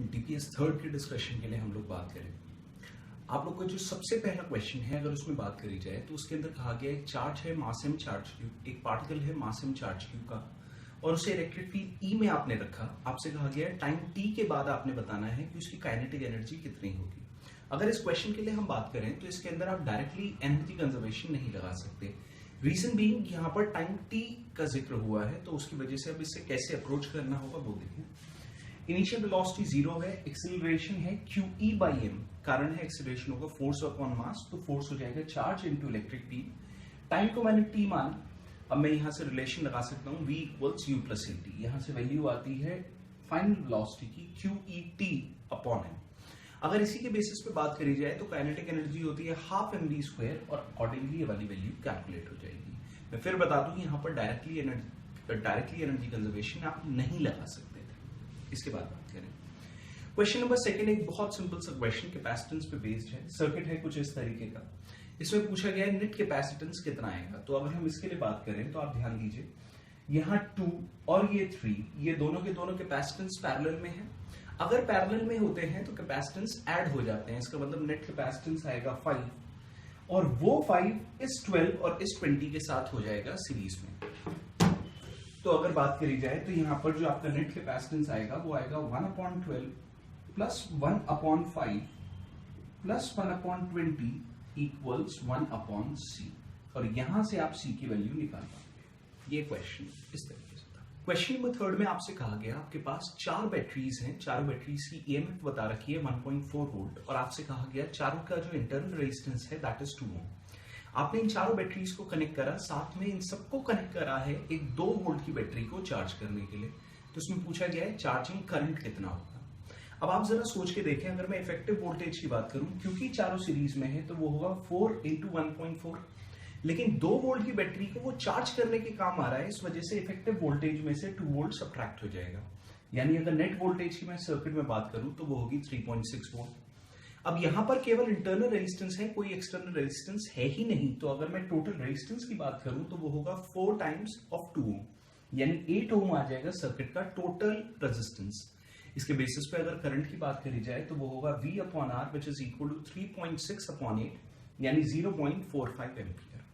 DPS third के discussion के लिए हम लोग बात करें। आप लोग को जो सबसे पहला क्वेश्चन है अगर उसमें बात करी जाए तो उसके अंदर कहा गया एक चार्ज है मास m चार्ज क्यू, एक पार्टिकल है मास m चार्ज क्यू का और उसे इलेक्ट्रिक फील्ड ई में आपने रखा। आपसे कहा गया है टाइम टी के बाद आपने बताना है कि उसकी काइनेटिक एनर्जी कितनी होगी। अगर इस क्वेश्चन के लिए हम बात करें तो इसके अंदर आप डायरेक्टली एनर्जी कंजर्वेशन नहीं लगा सकते। रीजन बीइंग यहाँ पर टाइम टी का जिक्र हुआ है तो उसकी वजह से अब इससे कैसे अप्रोच करना होगा वो देखें। इनिशियल वेलोसिटी जीरो है, एक्सेलरेशन है QE by m, कारण है एक्सेलरेशन होगा फोर्स अपॉन मास, तो फोर्स हो जाएगा charge into electric field. Time को मैंने t मान, अब मैं यहां से रिलेशन लगा सकता हूं v equals u plus lt। यहां से वैल्यू आती है फाइनल वेलोसिटी की QET अपॉन m। अगर इसी के बेसिस पे बात करी जाए तो काइनेटिक एनर्जी होती है हाफ mv स्क्वायर और अकॉर्डिंगली ये वाली वैल्यू कैलकुलेट हो जाएगी। मैं फिर बता दूं यहाँ पर डायरेक्टली एनर्जी कंजर्वेशन आप नहीं लगा सकते। इसके बाद बात करें क्वेश्चन नंबर सेकंड, एक बहुत सिंपल सा क्वेश्चन कैपेसिटेंस पे बेस्ड है। सर्किट है कुछ इस तरीके का, इसमें पूछा गया है नेट कैपेसिटेंस कितना आएगा। तो अगर हम इसके लिए बात करें तो आप ध्यान दीजिए यहाँ 2 और ये 3, ये दोनों के दोनों कैपेसिटेंस पैरेलल में है। अगर पैरेलल में होते हैं तो कैपेसिटेंस ऐड हो जाते हैं, इसका मतलब नेट कैपेसिटेंस आएगा 5 और वो 5 इस 12 और इस 20 के साथ हो जाएगा सीरीज में। तो अगर बात करी जाए तो यहाँ पर जो आपका नेट कैपेसिटेंस आएगा वो आएगा 1/12 प्लस 1/5 प्लस 1/20 इक्वल्स 1/c और यहां से आप c की वैल्यू निकाल पाएंगे। ये क्वेश्चन इस तरीके से था। क्वेश्चन नंबर थर्ड में आपसे कहा गया आपके पास 4 बैटरीज हैं, चारों बैटरीज की ईएमएफ बता रखी है 1.4 वोल्ट और आपसे कहा गया चारों का जो इंटरनल रेजिस्टेंस है दैट इज 2 ओम। आपने इन चारों बैटरीज को कनेक्ट करा, साथ में इन सबको कनेक्ट करा है एक 2 वोल्ट की बैटरी को चार्ज करने के लिए। तो इसमें पूछा गया है चार्जिंग करंट कितना होगा। अब आप जरा सोच के देखें, अगर मैं इफेक्टिव वोल्टेज की बात करूं क्योंकि चारों सीरीज में है तो वो होगा 4 × 1.4, लेकिन 2 वोल्ट की बैटरी को वो चार्ज करने के काम आ रहा है, इस वजह से इफेक्टिव वोल्टेज में से 2 वोल्ट सब्ट्रैक्ट हो जाएगा। यानी अगर नेट वोल्टेज की मैं सर्किट में बात करूं तो वो होगी 3.6 वोल्ट। अब यहां पर केवल इंटरनल रेजिस्टेंस है, कोई एक्सटर्नल रेजिस्टेंस है ही नहीं। तो अगर मैं टोटल रेजिस्टेंस की बात करूं तो वो होगा 4 टाइम्स ऑफ 2 ओम, यानी 8 ओम आ जाएगा सर्किट का टोटल रेजिस्टेंस। इसके बेसिस पे अगर करंट की बात करी जाए तो वो होगा V/R which is equal to 3.6/8 यानी 0.45 एम्पियर।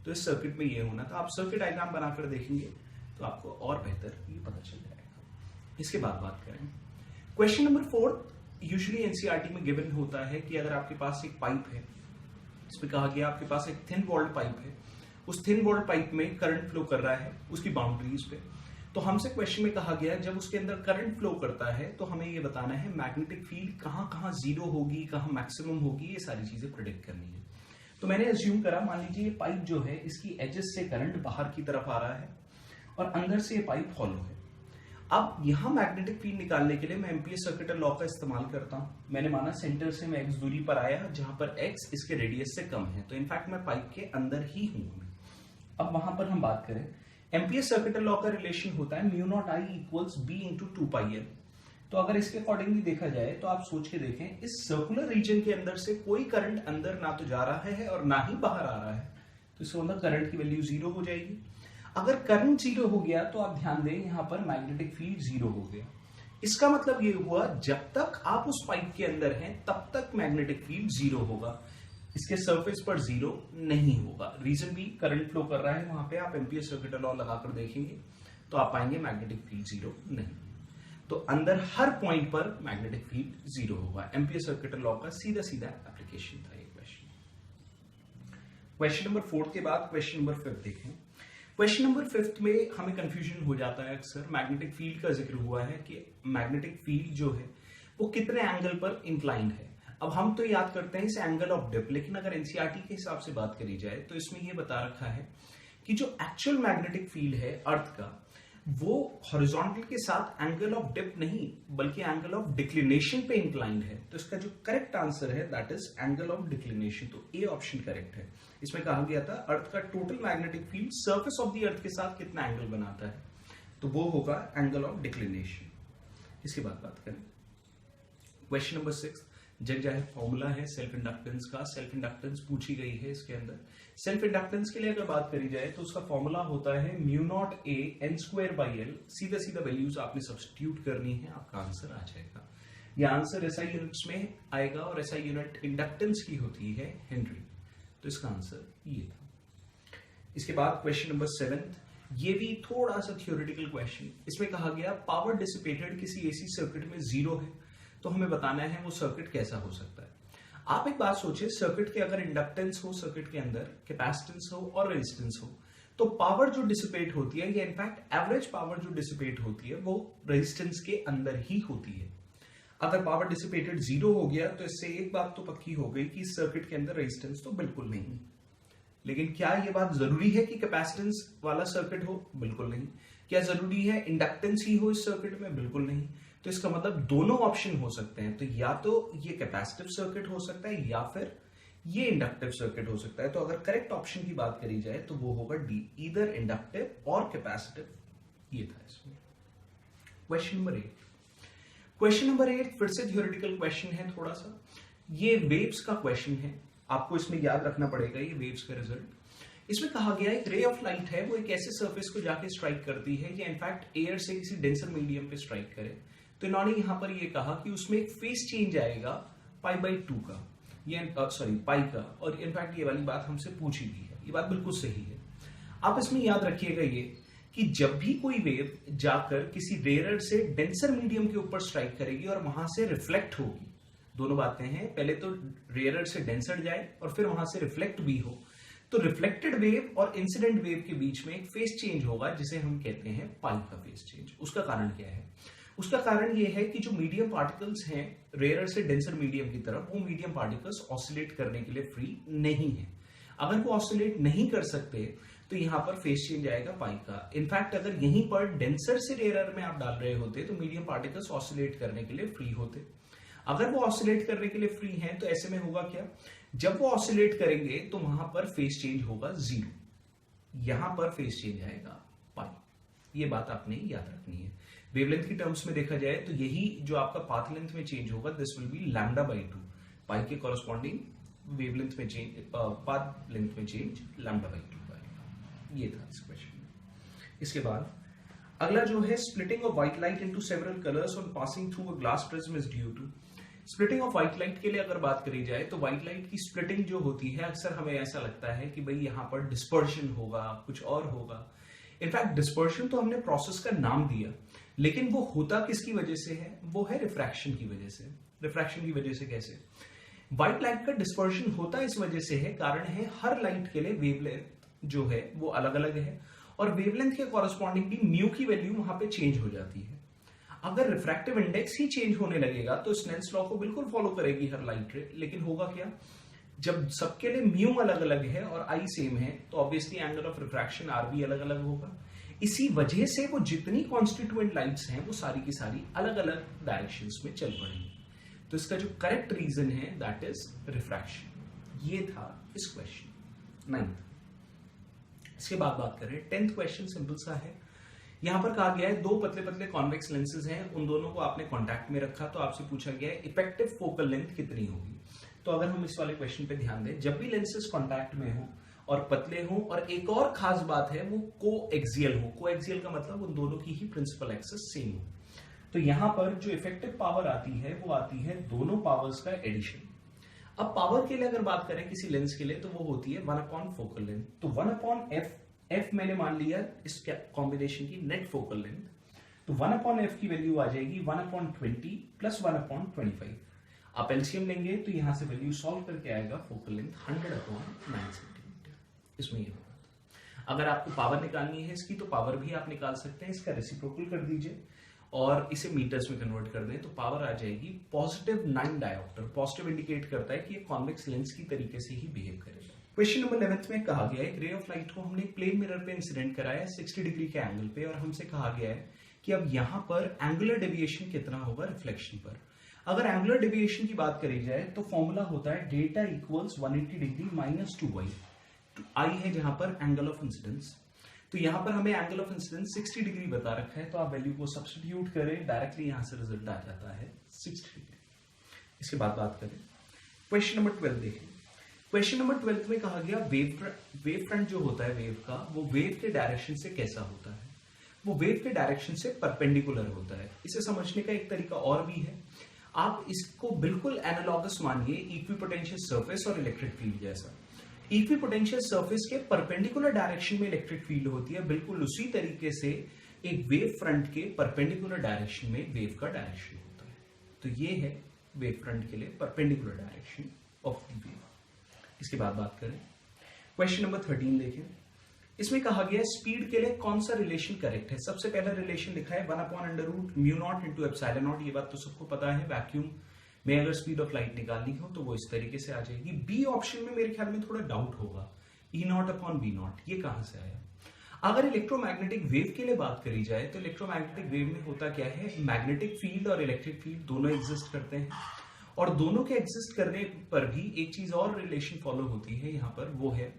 तो इस सर्किट में ये होना था। आप सर्किट डायग्राम बनाकर देखेंगे तो आपको और बेहतर ये पता चल जाएगा। इसके बाद बात करें क्वेश्चन नंबर 4, यूजुअली एनसीईआरटी में गिवन होता है कि अगर आपके पास एक पाइप है, इसमें कहा गया आपके पास एक थिन वॉल्ड पाइप है, उस थिन वॉल्ड पाइप में करंट फ्लो कर रहा है उसकी बाउंड्रीज पे। तो हमसे क्वेश्चन में कहा गया जब उसके अंदर करंट फ्लो करता है तो हमें ये बताना है मैग्नेटिक फील्ड कहाँ कहाँ जीरो होगी, कहाँ मैक्सिमम होगी, ये सारी चीजें प्रेडिक्ट करनी है। तो मैंने एज्यूम करा, मान लीजिए ये पाइप जो है इसकी एजेस से करंट बाहर की तरफ आ रहा है और अंदर से ये पाइप हॉलो है। अब यहां मैग्नेटिक फील्ड निकालने के लिए मैं एम्पीयर सर्किट लॉ का इस्तेमाल करता हूं। मैंने माना सेंटर से मैं x दूरी पर आया जहां पर x इसके रेडियस से कम है, तो इनफैक्ट मैं पाइप के अंदर ही हूं। अब वहां पर हम बात करें एम्पीयर सर्किट लॉ का रिलेशन होता है μ0I इक्वल्स b × 2πl। तो अगर इसके अकॉर्डिंगली देखा जाए तो आप सोच के देखें इस सर्कुलर रीजन के अंदर से कोई करंट अंदर ना तो जा रहा है और ना ही बाहर आ रहा है, तो इससे मतलब करंट की वैल्यू 0 हो जाएगी। अगर करंट 0 हो गया तो आप ध्यान दें यहां पर मैग्नेटिक फील्ड 0 हो गया। इसका मतलब ये हुआ जब तक आप उस पाइप के अंदर हैं तब तक मैग्नेटिक फील्ड 0 होगा, इसके सरफेस पर 0 नहीं होगा। रीजन भी करंट फ्लो कर रहा है वहां पे, आप एम्पीयर सर्किट लॉ लगाकर देखेंगे तो आप पाएंगे मैग्नेटिक फील्ड 0 नहीं। तो अंदर हर पॉइंट पर मैग्नेटिक फील्ड 0 होगा। एम्पीयर सर्किट लॉ का सीधा सीधा एप्लीकेशन था ये क्वेश्चन। क्वेश्चन नंबर 4 के बाद क्वेश्चन नंबर 5 देखें। क्वेश्चन नंबर 5 में हमें कंफ्यूजन हो जाता है अक्सर। मैग्नेटिक फील्ड का जिक्र हुआ है कि मैग्नेटिक फील्ड जो है वो कितने एंगल पर इंक्लाइंड है। अब हम तो याद करते हैं इसे एंगल ऑफ डिप, लेकिन अगर एनसीईआरटी के हिसाब से बात करी जाए तो इसमें ये बता रखा है कि जो एक्चुअल मैग्नेटिक फील्ड है अर्थ का वो हॉरिजॉन्टल के साथ एंगल ऑफ डिप नहीं बल्कि एंगल ऑफ डिक्लिनेशन पे इंक्लाइंड है। तो इसका जो करेक्ट आंसर है that is angle of declination. तो ए ऑप्शन करेक्ट है। इसमें कहा गया था अर्थ का total magnetic field surface of the earth के साथ कितना एंगल बनाता है, तो वो होगा एंगल ऑफ डिक्लिनेशन। इसके बाद बात करें क्वेश्चन नंबर 6, जग जाहिर फॉर्मूला है सेल्फ इंडक्टेंस का। सेल्फ इंडक्टेंस पूछी गई है इसके अंदर। सेल्फ इंडक्टेंस के लिए अगर बात करी जाए तो उसका फॉर्मूला होता है μ0a n² by l। सीधा सीधा वैल्यूज आपने सब्स्टिट्यूट करनी है, आपका आंसर आ जाएगा। ये आंसर एसआई यूनिट्स में आएगा और एसआई यूनिट इंडक्टेंस की होती है हेनरी। तो इसका आंसर ये था। इसके बाद क्वेश्चन नंबर 7, ये भी थोड़ा सा थियोरेटिकल क्वेश्चन। इसमें कहा गया पावर डिसिपेटेड किसी एसी सर्किट में 0 है, तो हमें बताना है वो सर्किट कैसा हो सकता है। आप एक बात सोचिए, सर्किट के अगर इंडक्टेंस हो, सर्किट के अंदर कैपेसिटेंस हो और रेजिस्टेंस हो, तो पावर जो डिसिपेट होती है, या इनफैक्ट एवरेज पावर जो डिसिपेट होती है, वो रेजिस्टेंस के अंदर ही होती है। अगर पावर डिसिपेटेड 0 हो गया तो इससे एक बात तो पक्की हो गई कि सर्किट के अंदर रेजिस्टेंस तो बिल्कुल नहीं। लेकिन क्या यह बात जरूरी है कि कैपेसिटेंस वाला सर्किट हो? बिल्कुल नहीं। क्या जरूरी है इंडक्टेंस ही हो इस सर्किट में? बिल्कुल नहीं। तो इसका मतलब दोनों ऑप्शन हो सकते हैं। तो या तो ये कैपेसिटिव सर्किट हो सकता है या फिर ये इंडक्टिव सर्किट हो सकता है। तो अगर करेक्ट ऑप्शन की बात करी जाए तो वो होगा डी, ईदर इंडक्टिव और कैपेसिटिव। ये था इसमें। Question number 8। क्वेश्चन नंबर 8 फिर से थ्योरेटिकल क्वेश्चन है थोड़ा सा। ये वेव्स का क्वेश्चन है, आपको इसमें याद रखना पड़ेगा ये वेव्स का रिजल्ट। इसमें कहा गया एक रे ऑफ लाइट है, वो एक ऐसे सरफेस को जाके स्ट्राइक करती है, या इनफैक्ट एयर से किसी डेंसर मीडियम पे स्ट्राइक करे। तो इन्होंने यहां पर ये कहा कि उसमें एक फेस चेंज आएगा π/2 का, या सॉरी पाई का, और इनफैक्ट ये वाली बात हमसे पूछी गई है। ये बात बिल्कुल सही है। आप इसमें याद रखिएगा ये कि जब भी कोई वेव जाकर किसी रेयर से डेंसर मीडियम के ऊपर स्ट्राइक करेगी और वहां से रिफ्लेक्ट होगी, दोनों बातें हैं, पहले तो रेयर से डेंसर जाए और फिर वहां से रिफ्लेक्ट भी हो, तो रिफ्लेक्टेड वेव और इंसिडेंट वेव के बीच में एक फेस चेंज होगा जिसे हम कहते हैं पाई का फेस चेंज। उसका कारण क्या है? उसका कारण यह है कि जो मीडियम पार्टिकल्स हैं रेयर से डेंसर मीडियम की तरफ, वो मीडियम पार्टिकल्स ऑसिलेट करने के लिए फ्री नहीं है। अगर वो ऑसिलेट नहीं कर सकते तो यहां पर फेस चेंज आएगा पाई का। इनफैक्ट अगर यहीं पर डेंसर से रेयर में आप डाल रहे होते तो मीडियम पार्टिकल्स ऑसिलेट करने के लिए फ्री होते। अगर वो ऑसिलेट करने के लिए फ्री हैं तो ऐसे में होगा क्या? जब वो ऑसिलेट करेंगे तो वहां पर फेस चेंज होगा 0, यहां पर फेस चेंज आएगा पाई। ये बात आपने याद रखनी है। वेवलेंथ की टर्म्स में देखा जाए तो यही जो आपका पाथ लेंथ में चेंज होगा, दिस विल बी λ/2। पाई के कॉरेस्पॉन्डिंग वेवलेंथ में चेंज, पाथ लेंथ में चेंज λ/2 आएगा। ये था इस क्वेश्चन में। इसके बाद अगला जो है, splitting of white light into several colours on passing through a glass prism is due to. Splitting of white light के लिए अगर बात करी जाए तो व्हाइट लाइट की स्प्लिटिंग जो होती है, अक्सर हमें ऐसा लगता है कि भाई यहां पर डिस्पर्शन होगा, कुछ और होगा। इनफैक्ट डिस्पर्शन तो हमने प्रोसेस का नाम दिया, लेकिन वो होता किसकी वजह से है? वो है रिफ्रैक्शन की वजह से। रिफ्रैक्शन की वजह से कैसे? व्हाइट लाइट का डिस्पर्शन होता इस वजह से है, कारण है हर लाइट के लिए वेवलेंथ जो है वो अलग अलग है, और वेवलेंथ के कॉरेस्पॉन्डिंग भी म्यू की वैल्यू वहां पे चेंज हो जाती है। अगर रिफ्रैक्टिव इंडेक्स ही चेंज होने लगेगा तो स्नेल्स लॉ को बिल्कुल फॉलो करेगी हर लाइट रे, लेकिन होगा क्या? जब सबके लिए म्यू अलग अलग है और आई सेम है तो obviously angle of refraction are भी अलग अलग होगा। इसी वजह से वो जितनी कॉन्स्टिट्यूएंट लाइट्स हैं वो सारी की सारी अलग अलग डायरेक्शंस में चल पड़ेंगी। तो इसका जो करेक्ट रीजन है दैट इज रिफ्रैक्शन। ये था इस क्वेश्चन 9th। इसके बाद बात करें 10th क्वेश्चन, सिंपल सा है। यहां पर कहा गया है दो पतले पतले कॉन्वेक्स लेंसेज हैं, उन दोनों को आपने कॉन्टैक्ट में रखा, तो आपसे पूछा गया है इफेक्टिव फोकल लेंथ कितनी होगी। तो अगर हम इस वाले क्वेश्चन पे ध्यान दें, जब भी लेंसेज कॉन्टैक्ट में हो और पतले हो, और एक और खास बात है वो कोएक्सियल हो। कोएक्सियल का मतलब उन दोनों की ही प्रिंसिपल एक्सिस सेम हो। तो यहां पर जो इफेक्टिव पावर आती है वो आती है दोनों पावर्स का एडिशन। अब पावर के लिए अगर बात करें किसी लेंस के लिए तो वो होती है 1/4 फोकल लेंथ। तो 1/f, f मैंने मान लिया इस कॉम्बिनेशन की नेट फोकल लेंथ, तो 1/f की वैल्यू आ जाएगी 1/20 प्लस 1/25। आप एलसीएम लेंगे तो यहां से वैल्यू सॉल्व करके आएगा फोकल लेंथ 100/9 सेंटीमीटर। इसमें ये होगा। अगर आपको पावर निकालनी है इसकी तो पावर भी आप निकाल सकते हैं, इसका रेसिप्रोकल कर दीजिए और इसे मीटर्स में कन्वर्ट कर दें तो पावर आ जाएगी +9 डायोप्टर। पॉजिटिव इंडिकेट करता है कि ये कॉन्वेक्स लेंस की तरीके से ही बिहेव करेगा। क्वेश्चन नंबर 11th में कहा गया है एक रे ऑफ लाइट को हमने प्लेन मिरर पे इंसिडेंट कराया 60 डिग्री के एंगल पे, और हमसे कहा गया है कि अब यहां पर एंगुलर डेविएशन कितना होगा रिफ्लेक्शन पर। अगर एंगुलर डेविएशन की बात करी जाए तो फॉर्मूला होता है data equals 180 degree minus 2y। आई है जहां पर एंगल ऑफ इंसिडेंस, तो यहां पर हमें एंगल ऑफ इंसिडेंस 60 डिग्री बता रखा है, तो आप वैल्यू को सब्स्टिट्यूट करें, डायरेक्टली यहां से रिजल्ट आ जाता है 60 डिग्री। इसके बाद बात करें क्वेश्चन नंबर 12 देखें। क्वेश्चन नंबर 12 में कहा गया वेव फ्रंट जो होता है वेव का, वो वेव के डायरेक्शन से कैसा होता है? वो वेव के डायरेक्शन से परपेंडिकुलर होता है। इसे समझने का एक तरीका और भी है। आप इसको बिल्कुल एनालॉगस मानिए इक्विपोटेंशियल सरफेस और इलेक्ट्रिक फील्ड जैसा। इक्विपोटेंशियल सरफेस के परपेंडिकुलर डायरेक्शन में इलेक्ट्रिक फील्ड होती है, बिल्कुल उसी तरीके से एक वेव फ्रंट के परपेंडिकुलर डायरेक्शन में वेव का डायरेक्शन होता है। तो ये है वेव फ्रंट के लिए परपेंडिकुलर डायरेक्शन ऑफ वेव। इसके बाद बात करें क्वेश्चन नंबर 13 देखें। इसमें कहा गया स्पीड के लिए कौन सा रिलेशन करेक्ट है। सबसे पहला रिलेशन लिखा है 1/√μ0 × ε0। ये बात तो सबको पता है, वैक्यूम में अगर स्पीड ऑफ लाइट निकालनी हो तो वो इस तरीके से आ जाएगी। बी ऑप्शन में मेरे ख्याल में थोड़ा डाउट होगा, E0/V0 ये कहां से आया। अगर इलेक्ट्रोमैग्नेटिक वेव के लिए बात करी जाए तो इलेक्ट्रोमैग्नेटिक वेव में होता क्या है, मैग्नेटिक फील्ड और इलेक्ट्रिक फील्ड दोनों एग्जिस्ट करते हैं, और दोनों के एग्जिस्ट करने पर भी एक चीज और रिलेशन फॉलो होती है यहाँ पर, वो है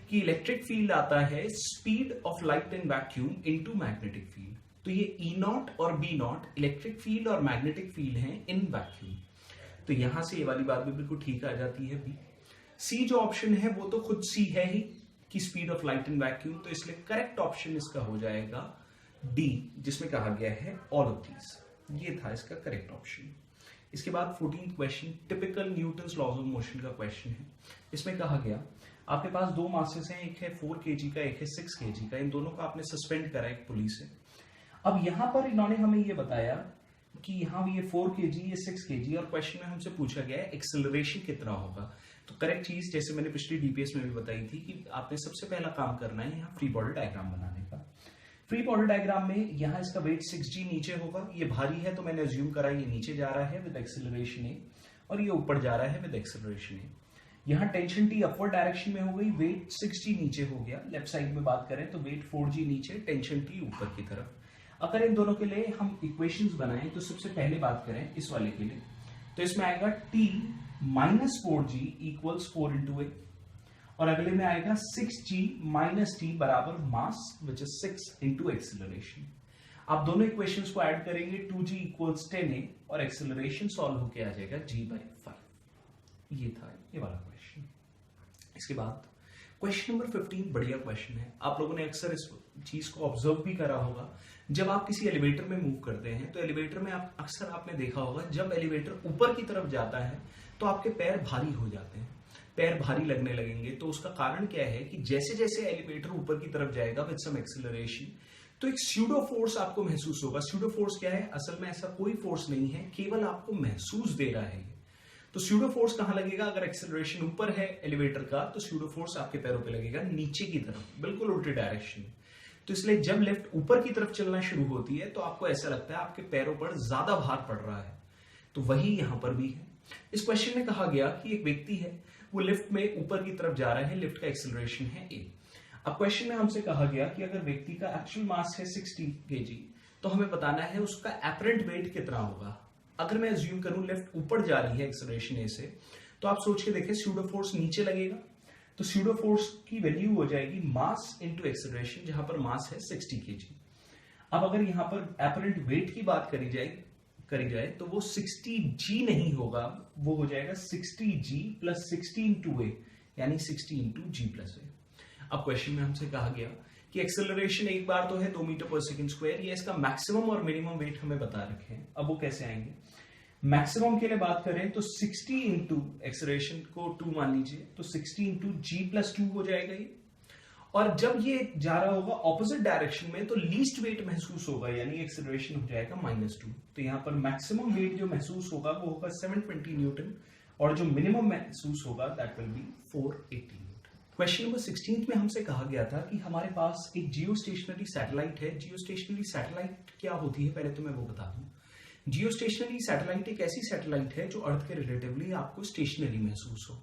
कि इलेक्ट्रिक फील्ड आता है speed of light in vacuum into magnetic field. तो ये E0 और B0 इलेक्ट्रिक फील्ड और मैग्नेटिक फील्ड हैं इन वैक्यूम। तो यहां से ये वाली बात भी बिल्कुल ठीक आ जाती है। बी सी जो ऑप्शन है वो तो खुद सी है ही कि speed of light in vacuum, तो इसलिए करेक्ट ऑप्शन इसका हो जाएगा डी, जिसमें कहा गया है ऑल ऑफ दीज। ये था इसका करेक्ट ऑप्शन। इसके बाद 14th question typical Newton's laws of motion का क्वेश्चन है। इसमें कहा गया आपके पास दो मासेस हैं, एक है 4 kg का, एक है 6 kg का। इन दोनों को आपने सस्पेंड करा एक पुली से। अब यहां पर इन्होंने हमें ये बताया कि यहाँ ये 4 kg, ये 6 kg, और क्वेश्चन में हमसे पूछा गया है एक्सेलरेशन कितना होगा। तो करेक्ट चीज जैसे मैंने पिछली डीपीएस में भी बताई थी कि आपने सबसे पहला काम करना है यहाँ फ्री बॉडी डायग्राम बनाने का। फ्री बॉडी डायग्राम में यहाँ इसका वेट 6g नीचे होगा, ये भारी है तो मैंने अज्यूम करा ये नीचे जा रहा है विद एक्सेलरेशन ए, और ये ऊपर जा रहा है विद एक्सेलरेशन ए। यहाँ टेंशन टी अपवर्ड डायरेक्शन में हो गई, वेट 6g नीचे हो गया। लेफ्ट साइड में बात करें तो वेट 4g नीचे, टेंशन टी ऊपर की तरफ। अगर इन दोनों के लिए हम इक्वेशंस बनाएं तो सबसे पहले बात करें इस वाले के लिए, तो इसमें आएगा t - 4g = 4 × a, और अगले में आएगा 6g - t बराबर मास विच इज 6 × एक्सेलरेशन। आप दोनों इक्वेशंस को ऐड करेंगे, 2g = 10a, और एक्सेलरेशन सॉल्व होके आ जाएगा g/5। ये था ये वाला क्वेश्चन। इसके बाद क्वेश्चन नंबर 15 बढ़िया क्वेश्चन है। आप लोगों ने अक्सर इस चीज को ऑब्जर्व भी करा होगा, जब आप किसी एलिवेटर में मूव करते हैं तो एलिवेटर में आप अक्सर आपने देखा होगा जब एलिवेटर ऊपर की तरफ जाता है तो आपके पैर भारी हो जाते हैं, पैर भारी लगने लगेंगे। तो उसका कारण क्या है कि जैसे जैसे एलिवेटर ऊपर की तरफ जाएगा विद सम एक्सेलरेशन, तो एक स्यूडो फोर्स आपको महसूस होगा। स्यूडो फोर्स क्या है, असल में ऐसा कोई फोर्स नहीं है, केवल आपको महसूस दे रहा है। तो स्यूडो फोर्स कहां लगेगा, अगर एक्सेलरेशन ऊपर है एलिवेटर का तो स्यूडो फोर्स आपके पैरों पे लगेगा नीचे की तरफ, बिल्कुल उल्टी डायरेक्शन। तो इसलिए जब लिफ्ट ऊपर की तरफ चलना शुरू होती है तो आपको ऐसा लगता है आपके पैरों पर ज्यादा भार पड़ रहा है। तो वही यहां पर भी है। इस क्वेश्चन में कहा गया कि एक व्यक्ति है, वो लिफ्ट में ऊपर की तरफ जा रहा है, लिफ्ट का एक्सेलरेशन है a। अब क्वेश्चन में हमसे कहा गया कि अगर व्यक्ति का एक्चुअल मास है 60 kg, तो हमें बताना है उसका एपरेंट वेट कितना होगा। अगर मैं अज्यूम करूं लिफ्ट ऊपर जा रही है एक्सेलरेशन a से, तो आप सोच के देखें स्यूडो फोर्स नीचे लगेगा, तो स्यूडो फोर्स की वैल्यू हो जाएगी मास इनटू एक्सेलरेशन, जहां पर मास है 60 kg। अब अगर यहां पर एपरेंट वेट की बात करी जाए तो वो 60g नहीं होगा, वो हो जाएगा 60g + 60 × a, यानी 60 × g+a। अब क्वेश्चन में हमसे कहा गया कि एक्सेलरेशन एक बार तो है 2 मीटर/सेकंड², ये इसका मैक्सिमम और मिनिमम वेट हमें बता रखे हैं। अब वो कैसे आएंगे, मैक्सिमम के लिए बात करें तो 60 × एक्सेलरेशन को 2 मान लीजिए, तो 60 × g+2 हो जाएगा ये। और जब ये जा रहा होगा ऑपोजिट डायरेक्शन में तो लीस्ट वेट महसूस होगा, यानी एक्सेलरेशन हो जाएगा -2। तो यहाँ पर मैक्सिमम वेट जो महसूस होगा वो होगा 720 न्यूटन, और जो मिनिमम महसूस होगा that will be 480 Newton. Question number 16 में हमसे कहा गया था कि हमारे पास एक जियो स्टेशनरी सैटेलाइट है। जियो स्टेशनरी सैटेलाइट क्या होती है पहले तो मैं वो बता दूं। जियो स्टेशनरी सैटेलाइट एक ऐसी सैटेलाइट है जो अर्थ के रिलेटिवली आपको स्टेशनरी महसूस हो।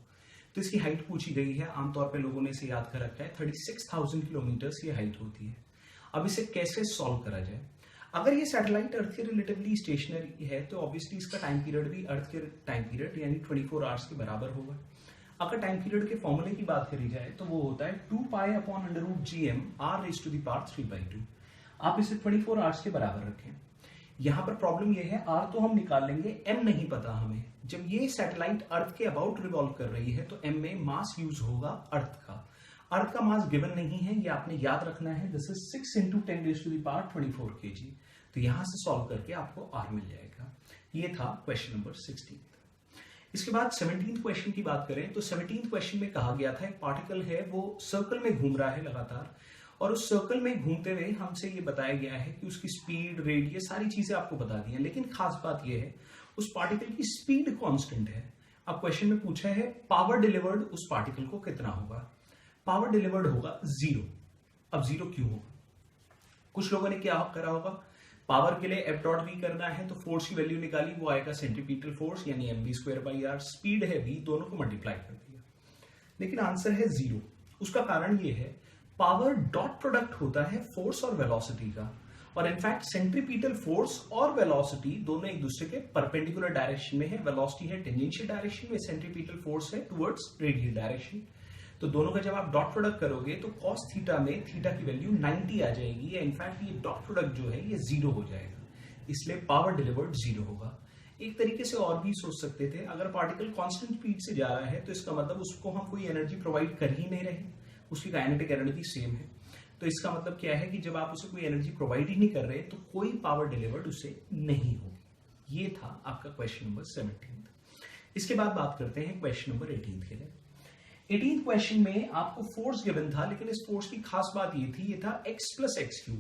तो इसकी हाइट पूछी गई है, आमतौर पे लोगों ने इसे याद कर रखा है, 36,000 किलोमीटर ये हाइट होती है। अब इसे कैसे सॉल्व करा जाए। अगर ये सैटेलाइट अर्थ के रिलेटिवली स्टेशनरी है तो ऑब्वियसली इसका टाइम पीरियड भी अर्थ के टाइम पीरियड यानी 24 आवर्स के बराबर होगा। अगर टाइम पीरियड के फॉर्मूले की बात करी जाए तो वो होता है 2π/√gm r⁵2। आप इसे 24 आवर्स के बराबर रखें। यहां पर प्रॉब्लम यह है, r तो हम निकाल लेंगे, m नहीं पता हमें। जब ये सैटेलाइट अर्थ के अबाउट रिवॉल्व कर रही है तो m में मास यूज होगा अर्थ का। अर्थ का मास गिवन नहीं है, ये आपने याद रखना है। This is 6 × 10⁻24 kg। तो यहां से सॉल्व करके आपको r मिल जाएगा। ये था क्वेश्चन नंबर 16। इसके बाद 17th क्वेश्चन की बात करें तो 17th क्वेश्चन में कहा गया था एक पार्टिकल है वो सर्कल में घूम रहा है लगातार, और उस सर्कल में घूमते हुए हमसे ये बताया गया है कि उसकी स्पीड, रेडियस, सारी चीजें आपको बता दी हैं, लेकिन खास बात ये है उस पार्टिकल की स्पीड कांस्टेंट है। अब क्वेश्चन में पूछा है पावर डिलीवर्ड उस पार्टिकल को कितना होगा। पावर डिलीवर्ड होगा 0। अब 0 क्यों होगा? कुछ लोगों ने क्या करा होगा, पावर के लिए एफ डॉट वी करना है तो फोर्स की वैल्यू निकाली, वो आएगा सेंट्रीपिटल फोर्स यानी mv²/r, स्पीड है v, दोनों को मल्टीप्लाई कर दिया, लेकिन आंसर है 0। उसका कारण ये है पावर डॉट प्रोडक्ट होता है फोर्स और वेलोसिटी का, और इनफैक्ट सेंट्रीपिटल फोर्स और वेलोसिटी दोनों एक दूसरे के परपेंडिकुलर डायरेक्शन में है। वेलोसिटी है टेंजेंशियल डायरेक्शन में, सेंट्रीपिटल फोर्स है टुवर्ड्स रेडियल डायरेक्शन। तो दोनों का जब आप डॉट प्रोडक्ट करोगे तो cos थीटा में थीटा की वैल्यू 90 आ जाएगी, या इनफैक्ट ये डॉट प्रोडक्ट जो है ये 0 हो जाएगा, इसलिए पावर डिलीवर्ड 0 होगा। एक तरीके से और भी सोच सकते थे, अगर पार्टिकल कांस्टेंट स्पीड से जा रहा है तो इसका मतलब उसको हम कोई एनर्जी प्रोवाइड कर ही नहीं रहे, उसकी काइनेटिक एनर्जी सेम है, तो इसका मतलब क्या है कि जब आप उसे कोई एनर्जी प्रोवाइड ही नहीं कर रहे तो कोई पावर डिलीवर्ड उसे नहीं होगी। ये था आपका क्वेश्चन नंबर 17। इसके बाद बात करते हैं क्वेश्चन नंबर 18 के लिए। 18th क्वेश्चन में आपको फोर्स गिवन था, लेकिन इस फोर्स की खास बात ये थी, ये था x + x³।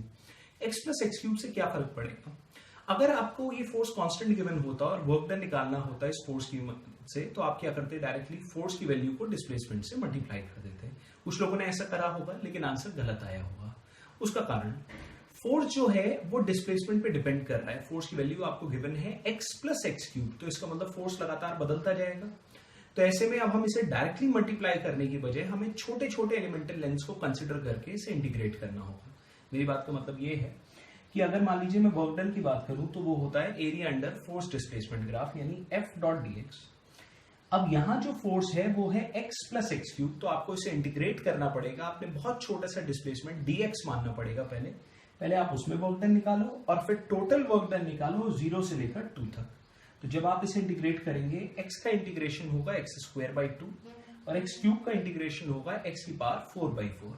x + x³ से क्या फर्क पड़ेगा? अगर आपको ये फोर्स कांस्टेंट गिवन होता और वर्क डन निकालना होता इस फोर्स की से, तो आप क्या करते, डायरेक्टली फोर्स की वैल्यू को डिस्प्लेसमेंट से मल्टीप्लाई कर देते। कुछ लोगों ने ऐसा करा होगा, लेकिन आंसर गलत आया होगा। उसका कारण फोर्स जो है वो डिस्प्लेसमेंट पे डिपेंड कर रहा है। फोर्स की वैल्यू आपको गिवन है x + x³, तो इसका मतलब फोर्स लगातार बदलता जाएगा। तो ऐसे में अब हम इसे डायरेक्टली मल्टीप्लाई करने की बजाय हमें छोटे छोटे एलिमेंटल लेंथ्स को कंसिडर करके इसे इंटीग्रेट करना होगा। मेरी बात का मतलब ये है कि अगर मान लीजिए मैं वर्क डन की बात करूं तो वो होता है area under force displacement graph, यानी F.dx। अब यहां जो फोर्स है वो है x + x³, तो आपको इसे इंटीग्रेट करना पड़ेगा। आपने बहुत छोटा सा डिस्प्लेसमेंट dx मानना पड़ेगा। पहले आप उसमें वर्क डन निकालो और फिर टोटल वर्क डन निकालो 0 से लेकर 2 तक। तो जब आप इसे इंटीग्रेट करेंगे, x का इंटीग्रेशन होगा x²/2 और x³ का इंटीग्रेशन होगा x⁴/4।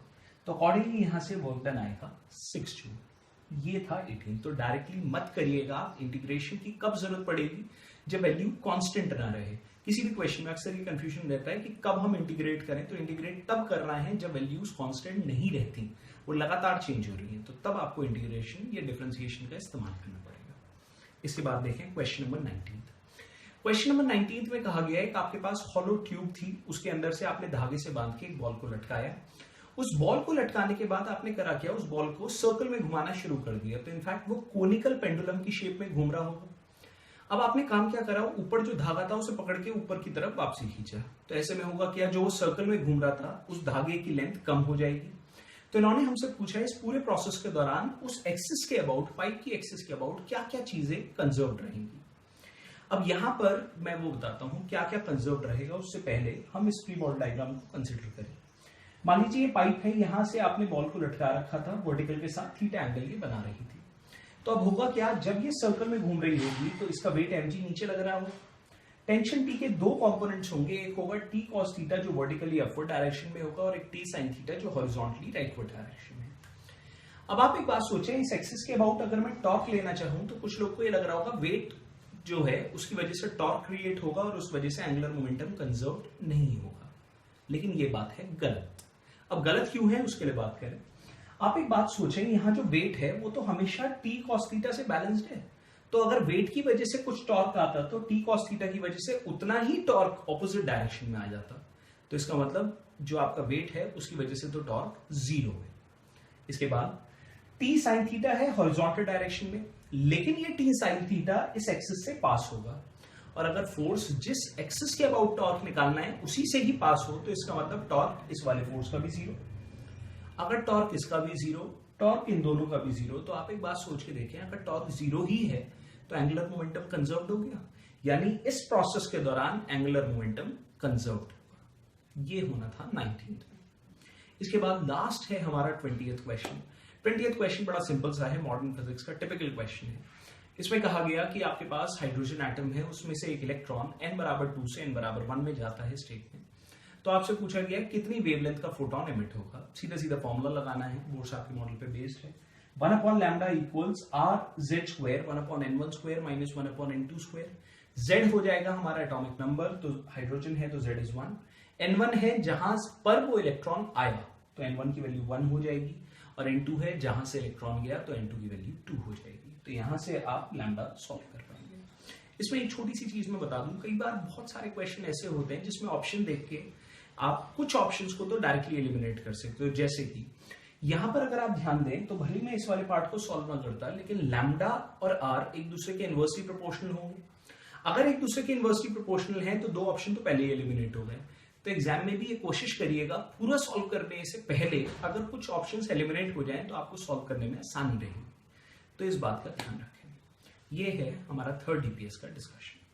तो अकॉर्डिंगली यहां से वर्क डन आएगा 6 जूल। ये था 18। तो डायरेक्टली मत करिएगा आप, इंटीग्रेशन की कब जरूरत पड़ेगी, जब वैल्यू कांस्टेंट ना रहे। किसी भी क्वेश्चन में अक्सर ये कंफ्यूजन रहता है कि कब हम इंटीग्रेट करें, तो इंटीग्रेट तब करना है जब वैल्यूज कांस्टेंट नहीं रहती, वो लगातार चेंज हो रही है, तो तब आपको इंटीग्रेशन या डिफरेंशिएशन का इस्तेमाल करना पड़ेगा। इसके बाद देखें क्वेश्चन नंबर 19। क्वेश्चन नंबर 19 में कहा गया है कि आपके पास हॉलो ट्यूब थी, उसके अंदर से आपने धागे से बांध के एक बॉल को लटकाया। उस बॉल को लटकाने के बाद आपने करा क्या, उस बॉल को सर्कल में घुमाना शुरू कर दिया। तो इनफैक्ट वो कोनिकल पेंडुलम की शेप में घूम रहा होगा। अब आपने काम क्या करा, ऊपर जो धागा था उसे पकड़ के ऊपर की तरफ वापसी खींचा। तो ऐसे में होगा क्या, जो सर्कल में घूम रहा था उस धागे की लेंथ कम हो जाएगी। तो इन्होंने हमसे पूछा इस पूरे प्रोसेस के दौरान उस एक्सिस के अबाउट, पाइप की एक्सिस के अबाउट क्या क्या चीजें कंजर्व रहेंगी। अब यहां पर मैं वो बताता हूं क्या क्या कंजर्व रहेगा। उससे पहले हम इस फ्री बॉल डायग्राम को कंसिडर करें। मान लीजिए ये पाइप है, यहां से आपने बॉल को लटका रखा था, वर्टिकल के साथ थीटा एंगल ये बना रही थी। तो अब होगा क्या, जब ये सर्कल में घूम रही होगी तो इसका वेट mg नीचे लग रहा होगा। टेंशन T के दो कंपोनेंट्स होंगे, एक होगा T cos थीटा जो वर्टिकली अपवर्ड डायरेक्शन में होगा, और एक T sin थीटा जो हॉरिजॉन्टली राइटवर्ड डायरेक्शन में। अब आप एक बात सोचें, इस एक्सिस के अबाउट अगर मैं टॉर्क लेना चाहूं तो कुछ लोग को ये लग रहा होगा वेट जो है उसकी वजह से टॉर्क क्रिएट होगा और उस वजह से एंगुलर मोमेंटम कंजर्व नहीं होगा, लेकिन ये बात है गलत। अब गलत क्यों है उसके लिए बात करें। आप एक बात सोचें, यहाँ जो वेट है वो तो हमेशा T cos थीटा से बैलेंस्ड है। तो अगर वेट की वजह से कुछ टॉर्क आता तो T cos थीटा की वजह से उतना ही टॉर्क ऑपोजिट डायरेक्शन में आ जाता। तो इसका मतलब जो आपका वेट है उसकी वजह से तो टॉर्क 0 है। इसके बाद T sin थीटा है हॉरिजॉन्टल डायरेक्शन में, लेकिन ये T sin थीटा इस एक्सिस से पास होगा, और अगर फोर्स जिस एक्सिस के अबाउट टॉर्क निकालना है उसी से ही पास हो तो इसका मतलब टॉर्क इस वाले फोर्स का भी 0। अगर टॉर्क इसका भी 0, टॉर्क इन दोनों का भी 0, तो आप एक बात सोच के देखें, अगर टॉर्क 0 ही है तो एंगुलर मोमेंटम कंजर्व्ड हो गया, यानी इस प्रोसेस के दौरान एंगुलर मोमेंटम कंजर्व्ड होगा। ये होना था 19th में। इसके बाद लास्ट है हमारा 20th क्वेश्चन। 20th क्वेश्चन बड़ा सिंपल सा है, मॉडर्न फिजिक्स का टिपिकल क्वेश्चन है। इसमें कहा गया कि आपके पास हाइड्रोजन एटम है, उसमें से एक इलेक्ट्रॉन n = 2 से n = 1 में जाता है स्टेट में। तो आपसे पूछा गया कितनी वेवलेंथ का फोटोन एमिट होगा। सीधा सीधा फॉर्मूला लगाना है, बोर्ड आपके मॉडल पे बेस्ड है। 1 upon lambda equals are Z square 1 upon n1 square minus 1 upon n2 square. z हो जाएगा हमारा एटॉमिक नंबर, तो हाइड्रोजन है तो z इज 1। n1 है जहां पर वो इलेक्ट्रॉन आया तो n1 की वैल्यू 1 हो जाएगी, और n2 है जहां से इलेक्ट्रॉन गया तो n2 की वैल्यू 2 हो जाएगी। तो यहां से आप लैम्डा सॉल्व कर पाएंगे। इसमें एक छोटी सी चीज मैं बता दूं, कई बार बहुत सारे क्वेश्चन ऐसे होते हैं जिसमें ऑप्शन देख के आप कुछ ऑप्शंस को तो डायरेक्टली एलिमिनेट कर सकते हो, जैसे कि यहां पर अगर आप ध्यान दें तो भले मैं इस वाले पार्ट को सॉल्व ना करता, लेकिन लैम्डा और आर एक दूसरे के इनवर्सली प्रोपोर्शनल होंगे। अगर एक दूसरे के इनवर्सली प्रोपोर्शनल हैं तो दो ऑप्शन तो पहले ही एलिमिनेट हो गए। तो एग्जाम में भी ये कोशिश करिएगा पूरा सॉल्व करने से पहले अगर कुछ ऑप्शंस एलिमिनेट हो जाएं तो आपको सॉल्व करने में आसानी रहेगी। तो इस बात का ध्यान रखें। ये है हमारा थर्ड डीपीएस का डिस्कशन।